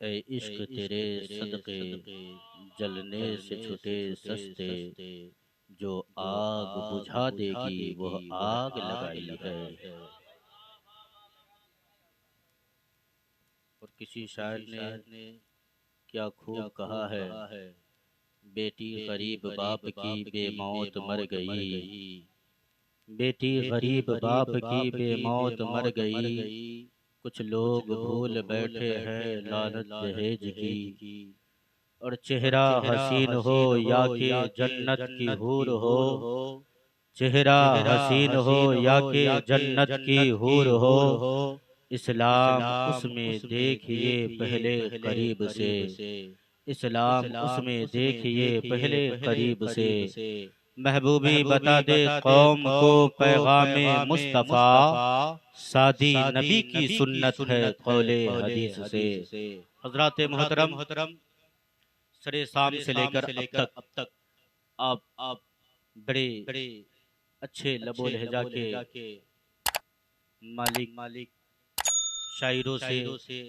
اے عشق تیرے صدقے جلنے سے چھٹے سستے، جو آگ بجھا دے گی وہ آگ لگائی ہے۔ اور کسی شاعر نے کیا خوب کہا ہے، بیٹی غریب باپ کی بے موت مر گئی، بیٹی غریب باپ کی بے موت مر گئی، کچھ لوگ بھول بیٹھے ہیں لعنت جہیز کی، اور چہرہ حسین ہو یا کہ جنت کی حور ہو، چہرہ حسین ہو یا کہ جنت کی حور ہو، اسلام اس میں دیکھیے پہلے قریب سے، اسلام اس میں دیکھیے پہلے قریب سے، محبوبی بتا دے قوم کو پیغام مصطفیٰ، سادی نبی کی سنت ہے قول حدیث سے۔ حضرات محترم، سر سام سے لے کر اب تک آپ بڑے اچھے لب و لہجہ کے مالک شاعروں سے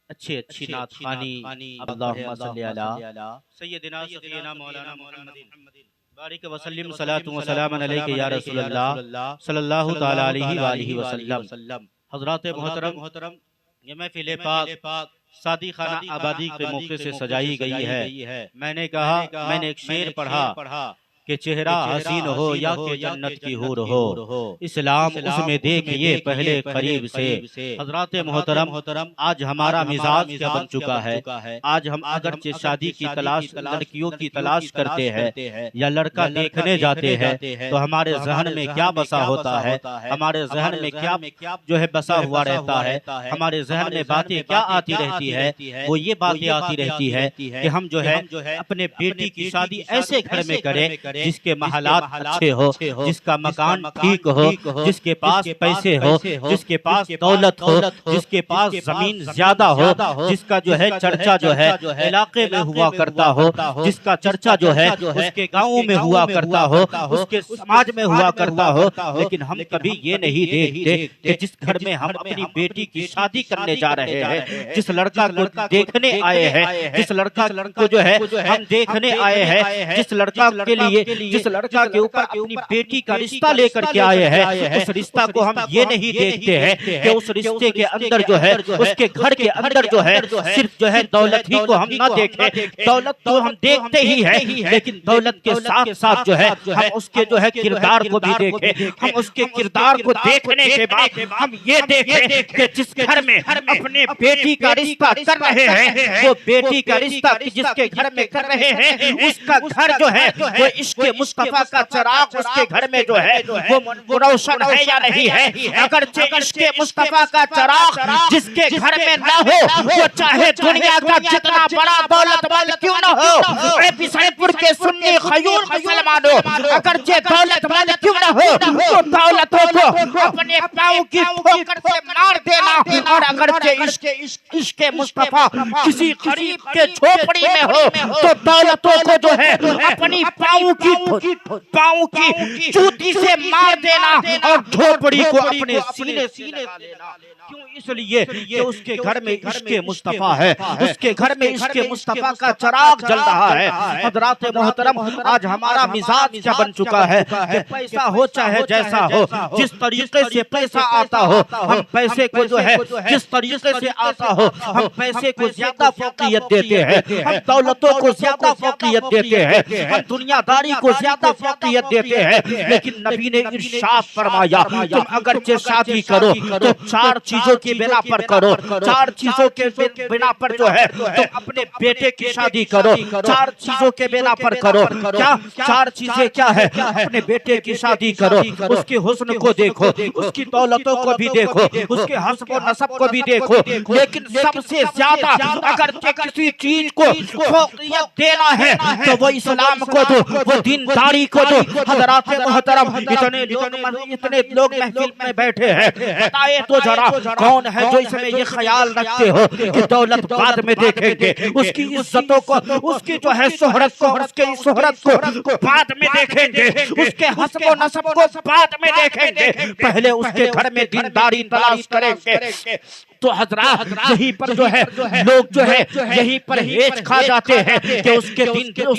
اچھی نعت خوانی، اللہم صلی علی سیدنا سفینا مولانا محمد بارک وسلم صلاۃ و سلام علیک یا رسول اللہ صلی اللہ تعالی علیہ وآلہ وسلم۔ حضرات محترم، یہ محفل پاک سادی خانہ آبادی کے موقع سے سجائی گئی ہے۔ میں نے کہا، میں نے ایک شعر پڑھا کہ چہرہ حسین ہو یا کہ جنت کی حور ہو، اسلام اس میں دیکھیے پہلے قریب سے۔ حضرات محترم، آج ہمارا مزاج کیا بن چکا ہے؟ آج ہم اگرچہ شادی کی تلاش، لڑکیوں کی تلاش کرتے ہیں یا لڑکا دیکھنے جاتے ہیں تو ہمارے ذہن میں کیا بسا ہوتا ہے، ہمارے ذہن میں کیا جو ہے بسا ہوا رہتا ہے، ہمارے ذہن میں باتیں کیا آتی رہتی ہے؟ وہ یہ باتیں آتی رہتی ہے کہ ہم جو ہے اپنے بیٹی کی شادی ایسے گھر میں کریں جس کے محلات اچھے ہو، جس کا مکان ٹھیک ہو، جس کے پاس پیسے ہو، جس کے پاس دولت ہو، جس کے پاس زمین زیادہ ہو، جس کا جو ہے چرچا جو ہے علاقے میں ہوا کرتا ہو، جس کا چرچا جو ہے اس کے گاؤں میں ہوا کرتا ہو، اس کے سماج میں ہوا کرتا ہو۔ لیکن ہم کبھی یہ نہیں دیکھتے کہ جس گھر میں ہم اپنی بیٹی کی شادی کرنے جا رہے ہیں، جس لڑکا کو دیکھنے آئے ہیں، جس لڑکا کو جو ہے ہم دیکھنے آئے ہیں، جس لڑکا کے لیے، جس لڑکا کے اوپر اپنی بیٹی کا رشتہ لے کر کے آئے ہیں، اس رشتہ کو ہم یہ نہیں دیکھتے ہیں کہ اس رشتے کے اندر جو ہے، اس کے گھر کے اندر جو ہے صرف جو ہے دولت ہی کو ہم نہ دیکھیں، دولت تو ہم دیکھتے ہی ہیں، لیکن دولت کے ساتھ ساتھ جو ہے ہم اس کے جو ہے کردار کو بھی دیکھیں۔ ہم اس کے کردار کو دیکھنے کے بعد ہم یہ دیکھیں کہ جس گھر میں اپنے بیٹی کا رشتہ کر رہے ہیں، وہ بیٹی کا رشتہ جس کے گھر میں کر رہے ہیں، اس کا گھر جو ہے وہ عشق مصطفیٰ کا چراغ اس کے گھر میں جو ہے وہ روشن ہے یا نہیں ہے؟ اگرچہ عشق مصطفیٰ کا چراغ جس کے گھر میں نہ ہو، وہ چاہے دنیا کا جتنا بڑا دولت مند کیوں نہ ہو، اے بسنٹ پور کے سنی خیول مسلمانوں، اگرچہ دولت مند کیوں نہ ہو، تو دولتوں کو اپنے پاؤں کی ٹھوکر سے مار دینا، اور اگرچہ عشق مصطفیٰ کسی غریب کے جھوپڑی میں ہو تو دولتوں کو جو ہے اپنی پاؤں کی چوٹی سے مار دینا اور جھوپڑی کو اپنے سینے سے لگا لینا۔ کیوں؟ اس لیے کہ اس کے گھر میں عشق مصطفیٰ ہے، اس کے گھر میں عشق مصطفیٰ کا چراغ جل رہا ہے۔ حضرات محترم، آج ہمارا مزاج کیا بن چکا ہے کہ پیسہ ہو چاہے جیسا ہو، جس طریقے سے پیسہ آتا ہو، ہم پیسے کو جو ہے جس طریقے سے آتا ہو ہم پیسے کو زیادہ فوقیت دیتے ہیں، ہم دولتوں کو زیادہ فوقیت دیتے ہیں، ہم دنیا داری کو زیادہ فوقیت دیتے ہیں۔ لیکن نبی نے ارشاد فرمایا تم اگرچہ شادی کرو تو چار چیزوں کی بنا پر کرو، چار چیزوں کے بنا پر جو ہے تم اپنے بیٹے کی شادی کرو، چار چیزوں کے بنا پر کرو۔ کیا چار چیزیں کیا ہے؟ اپنے بیٹے کی شادی کرو، اس کے حسن کو دیکھو، اس کی دولتوں کو بھی دیکھو، اس کے حسب و نسب کو بھی دیکھو، لیکن سب سے زیادہ اگر کسی چیز کو فوقیت دینا ہے تو وہ اسلام کو دو، وہ دینداری کو دو۔ حضرات محترم، اتنے لوگ محفل میں بیٹھے ہیں، بتائے تو ذرا کون ہے جو اس میں یہ خیال رکھتے ہو کہ دولت بعد میں دیکھیں گے، اس کی عزتوں کو، اس کی جو ہے شہرت کو، اس کی شہرت کو بعد میں دیکھیں گے، اس کے حسب و نسب کو بعد میں دیکھیں گے، پہلے اس کے گھر میں دینداری تلاش کریں گے۔ تو حضرات یہیں پر جو ہے لوگ جو ہے یہیں پر ہیچ کھا جاتے ہیں کہ اس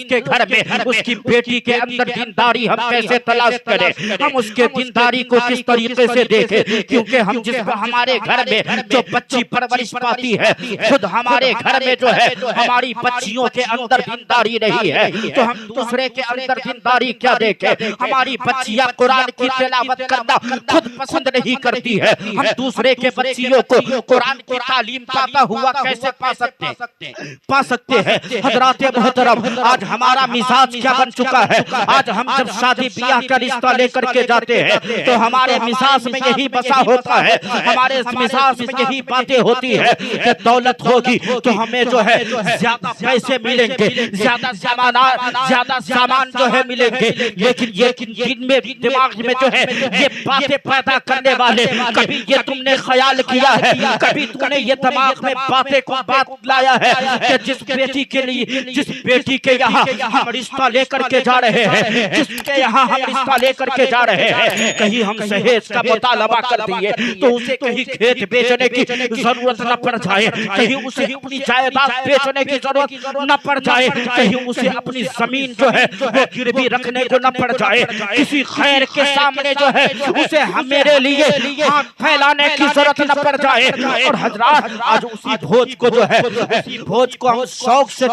کے گھر میں اس کی بیٹی کے اندر دینداری ہم کیسے تلاش کریں، ہم اس کے دینداری کو کس طریقے سے دیکھیں، کیونکہ ہم ہمارے گھر میں جو بچی پرورش پاتی ہے، خود ہمارے گھر میں جو ہے ہماری بچیوں کے اندر دینداری نہیں ہے، تو ہم دوسرے کے اندر دینداری کیا دیکھیں؟ ہماری بچیاں قرآن کی تلاوت کرنا خود پسند نہیں کرتی ہے، ہم دوسرے کے بچیوں کو قرآن کی تعلیم پاتا ہوا کیسے پا سکتے ہیں؟ حضرات محترم، آج ہمارا مزاج کیا بن چکا ہے؟ آج ہم جب شادی بیاہ کا رشتہ لے کر کے جاتے ہیں تو ہمارے مزاج میں یہی بسا ہوتا ہے، ہمارے مزاج میں یہی باتیں ہوتی ہے کہ دولت ہوگی تو ہمیں جو ہے زیادہ پیسے ملیں گے، زیادہ سامان جو ہے ملیں گے، لیکن جن میں دماغ میں جو ہے یہ باتیں پیدا کرنے والے، کبھی یہ تم نے خیال کیا ہے، کبھی تم نے یہ دماغ میں باتیں کو بات لایا ہے کہ جس بیٹی کے یہاں ہم رشتہ لے کر کے جا رہے ہیں، جس کے یہاں ہم رشتہ لے کر کے جا رہے ہیں، کہیں ہم سہیج کا مطالبہ کر دیے تو اسے کہیں کھیت بیچنے کی ضرورت نہ پڑ جائے، کہیں اسے اپنی جائیداد بیچنے کی ضرورت نہ پڑ جائے، کہیں اسے اپنی زمین جو ہے وہ گروی رکھنے کو نہ پڑ جائے، کسی خیر کے سامنے جو ہے اسے میرے لیے ہاتھ پھیلانے کی ضرورت نہ پڑ جائے۔ اور حضرات آج اسی بھوج کو جو ہے اسی بھوج کو ہم شوق سے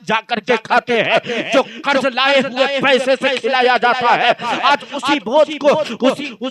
جا کر کے کھاتے ہیں، جو قرض لائے ہوئے پیسے سے کھلایا جاتا ہے، آج اسی بھوج کو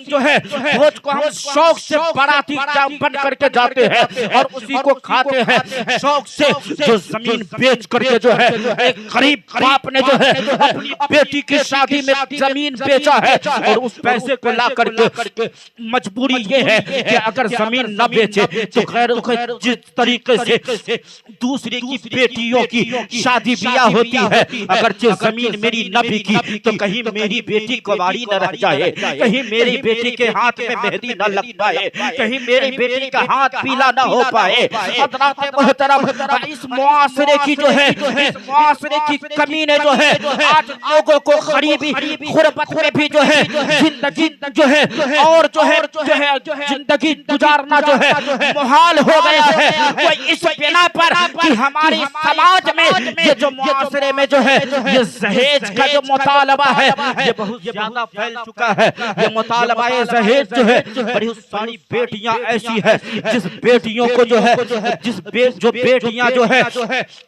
جو ہے بھوج کو ہم شوق سے باراتی بن کر کے جاتے ہیں اور اسی کو کھاتے ہیں شوق سے۔ جو زمین بیچ کر کے جو ہے ایک غریب باپ نے جو ہے اپنی بیٹی کی شادی میں زمین بیچا ہے اور اس پیسے کو لا کر کے مجبوری یہ ہے کہ اگر زمین نہ بیچے تو جس طریقے سے دوسری کی بیٹیوں کی شادی بیاہ ہوتی ہے، اگرچہ زمین میری نہ بکی تو کہیں میری بیٹی کواری نہ رہ جائے، کہیں میری بیٹی کے ہاتھ میں مہندی نہ لگ پائے، کہیں میری بیٹی کا ہاتھ پیلا نہ ہو پائے۔ حضرات محترم، اس معاشرے کی جو ہے اس معاشرے کی کمی نے جو ہے آج لوگوں کو غریبی غربت میں بھی جو ہے زندگی جو ہے اور جو ہے زندگی گزارنا جو ہے محال ہو گیا ہے، وہ اس بنا پر کہ ہماری سماج میں یہ جو معاشرے میں جو ہے یہ جہیز کا جو مطالبہ ہے یہ بہت زیادہ پھیل چکا ہے۔ یہ مطالبہ جہیز جو ہے بڑی ساری بیٹیاں ایسی ہے جس بیٹیوں کو جو ہے جو بیٹیاں جو ہے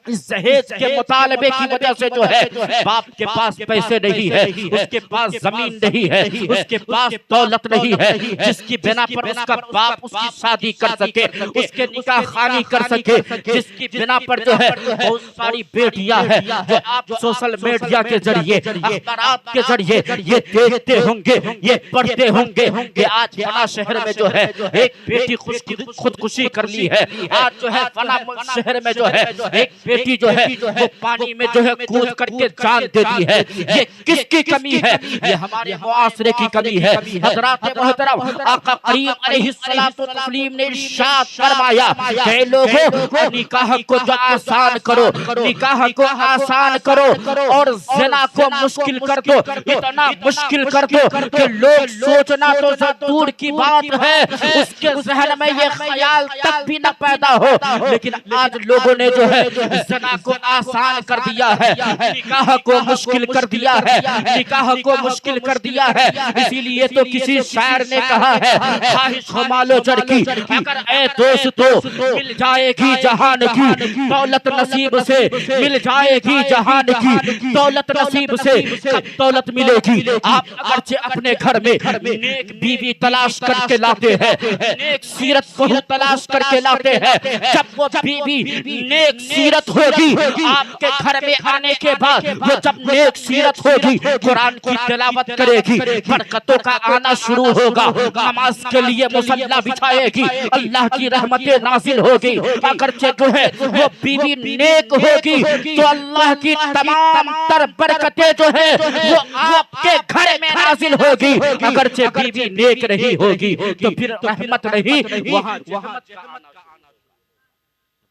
اس جہیز کے مطالبے کی وجہ سے جو ہے باپ کے پاس پیسے نہیں ہے، اس کے پاس زمین نہیں ہے، اس کے پاس دولت نہیں ہے، جس کی بنا پر اس کا باپ اس کی شادی کر سکے، اس کے نکاح خوانی کر سکے، جس کی بنا پر جو ہے بہت ساری بیٹیاں ہے جو آپ سوشل میڈیا کے ذریعے اخبارات کے ذریعے یہ دیکھتے ہوں گے، یہ پڑھتے ہوں گے کہ آج فلاں شہر میں جو ہے ایک بیٹی خودکشی کر لی ہے، آج جو ہے فلاں شہر میں جو ہے ایک بیٹی جو ہے وہ پانی میں جو ہے کود کر کے جان دے دی ہے۔ یہ کس کی کمی ہے؟ یہ ہمارے معاشرے کی کمی ہے۔ حضرات محترم، آقا کریم علیہ السلام نے ارشاد فرمایا کہ لوگوں نکاح کو جو آسان کرو، نکاح کو آسان کرو اور زنا کو مشکل کر دو، اتنا مشکل کر دو کہ لوگ سوچنا تو دور کی بات ہے اس کے ذہن میں یہ خیال تک بھی نہ پیدا ہو، لیکن آج لوگوں نے جو ہے زنا کو آسان کر دیا ہے، نکاح کو مشکل کر دیا ہے، نکاح کو مشکل کر دیا ہے۔ اسی لیے تو کسی شاعر نے کہا ہے خواہش ہو مالو جڑ کی اگر اے دوستو مل جائے گی جہان کی دولت نصیب سے، مل جائے گی جہان کی دولت نصیب سے، کب دولت ملے گی؟ آپ اگرچہ اپنے گھر میں نیک بیوی تلاش کر کے لاتے ہیں، نیک سیرت بہو تلاش کر کے لاتے ہیں، جب وہ بیوی نیک سیرت ہوگی آپ کے گھر میں آنے کے بعد وہ جب نیک سیرت ہوگی قرآن کی تلاوت کرے گی، برکتوں کا آنا شروع ہوگا، نماز کے لیے مصلی بچھائے گی، اللہ کی رحمتیں نازل ہوگی۔ اگرچہ جو ہے وہ بیوی نیک ہوگی تو اللہ کی تمام تر برکتیں جو ہے وہ آپ کے گھر میں نازل ہوگی، اگرچہ بیوی نیک نہیں ہوگی تو پھر رحمت نہیں وہاں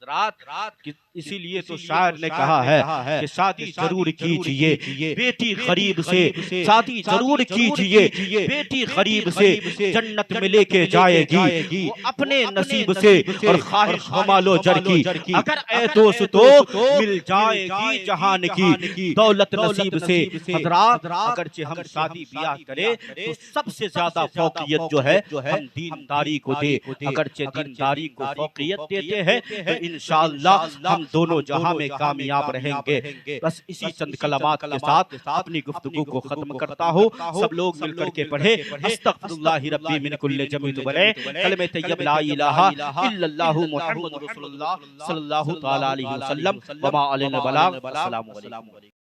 حضرات اسی لیے تو شاعر نے کہا ہے کہ شادی ضرور کیجئے بیٹی غریب سے، شادی ضرور کیجئے بیٹی غریب سے، جنت میں لے کے جائے گی وہ اپنے نصیب سے، اور خواہش ہو مال و جر کی اگر اے دوستو مل جائے گی جہان کی دولت نصیب سے۔ حضرات اگرچہ ہم شادی بیاہ کریں تو سب سے زیادہ فوقیت جو ہے ہم دینداری کو دے، اگرچہ دینداری کو فوقیت دیتے ہیں تو انشاءاللہ ہم دونوں جہاں میں کامیاب رہیں گے۔ بس اسی چند کلمات کے ساتھ اپنی گفتگو کو ختم کرتا ہوں، سب لوگ مل کر کے پڑھے استغفر اللہ ربی من کل جمیت بلے، کلمہ طیب لا الہ الا اللہ محمد رسول اللہ صلی اللہ تعالی علیہ وسلم، وما علینا البلاغ۔ السلام علیکم۔